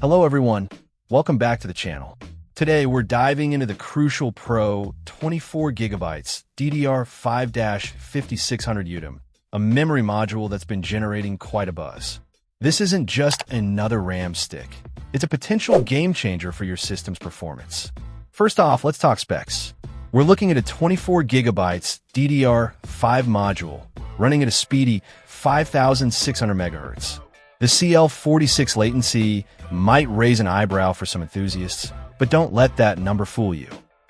Hello everyone, welcome back to the channel. Today we're diving into the crucial Pro 24GB DDR5-5600 UDIM, a memory module that's been generating quite a buzz. This isn't just another RAM stick, it's a potential game changer for your system's performance. First off, let's talk specs. We're looking at a 24GB DDR5 module running at a speedy 5600 MHz. The CL46 latency might raise an eyebrow for some enthusiasts, but don't let that number fool you.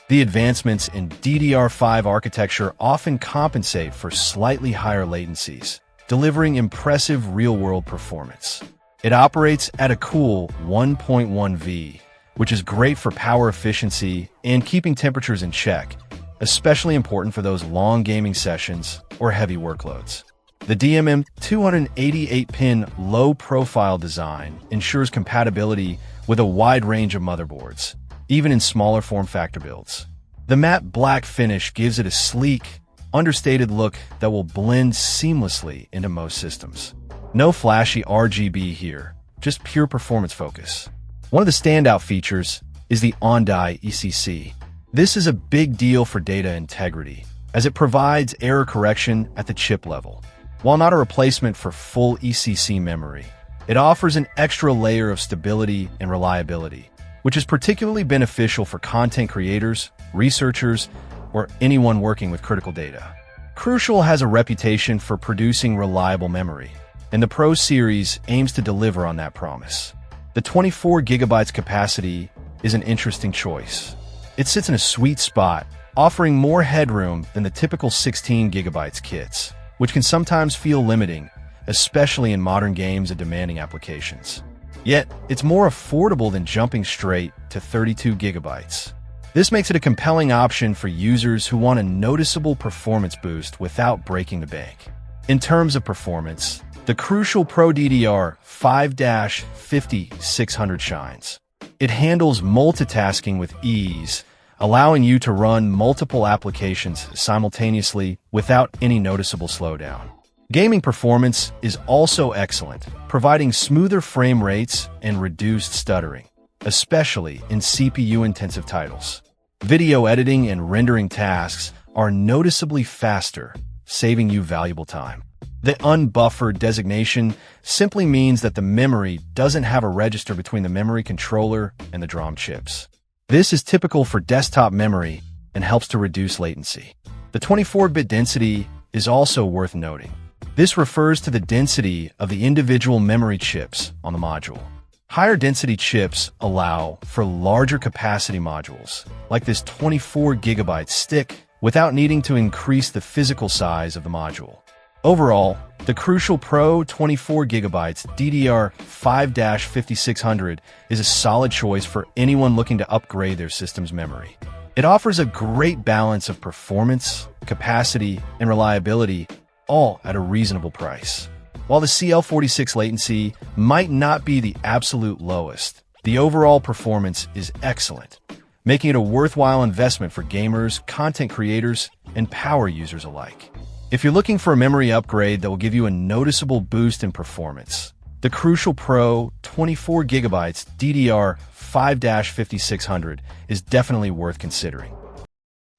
The advancements in DDR5 architecture often compensate for slightly higher latencies, delivering impressive real-world performance. It operates at a cool 1.1 V, which is great for power efficiency and keeping temperatures in check, especially important for those long gaming sessions or heavy workloads. The DMM 288-pin low-profile design ensures compatibility with a wide range of motherboards, even in smaller form factor builds. The matte black finish gives it a sleek, understated look that will blend seamlessly into most systems. No flashy RGB here, just pure performance focus. One of the standout features is the on-die ECC. This is a big deal for data integrity, as it provides error correction at the chip level. While not a replacement for full ECC memory, it offers an extra layer of stability and reliability, which is particularly beneficial for content creators, researchers, or anyone working with critical data. Crucial has a reputation for producing reliable memory, and the Pro series aims to deliver on that promise. The 24GB capacity is an interesting choice. It sits in a sweet spot, offering more headroom than the typical 16GB kits, which can sometimes feel limiting, especially in modern games and demanding applications. Yet, it's more affordable than jumping straight to 32GB. This makes it a compelling option for users who want a noticeable performance boost without breaking the bank. In terms of performance, the crucial Pro DDR5-5600 shines. It handles multitasking with ease, allowing you to run multiple applications simultaneously without any noticeable slowdown. Gaming performance is also excellent, providing smoother frame rates and reduced stuttering, especially in CPU-intensive titles. Video editing and rendering tasks are noticeably faster, saving you valuable time. The unbuffered designation simply means that the memory doesn't have a register between the memory controller and the DRAM chips. This is typical for desktop memory and helps to reduce latency. The 24-bit density is also worth noting. This refers to the density of the individual memory chips on the module. Higher density chips allow for larger capacity modules, like this 24GB stick, without needing to increase the physical size of the module. Overall, the crucial Pro 24GB DDR5-5600 is a solid choice for anyone looking to upgrade their system's memory. It offers a great balance of performance, capacity, and reliability, all at a reasonable price. While the CL46 latency might not be the absolute lowest, the overall performance is excellent, making it a worthwhile investment for gamers, content creators, and power users alike. If you're looking for a memory upgrade that will give you a noticeable boost in performance, the crucial Pro 24GB DDR5-5600 is definitely worth considering.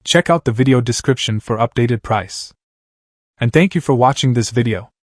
Check out the video description for updated price. And thank you for watching this video.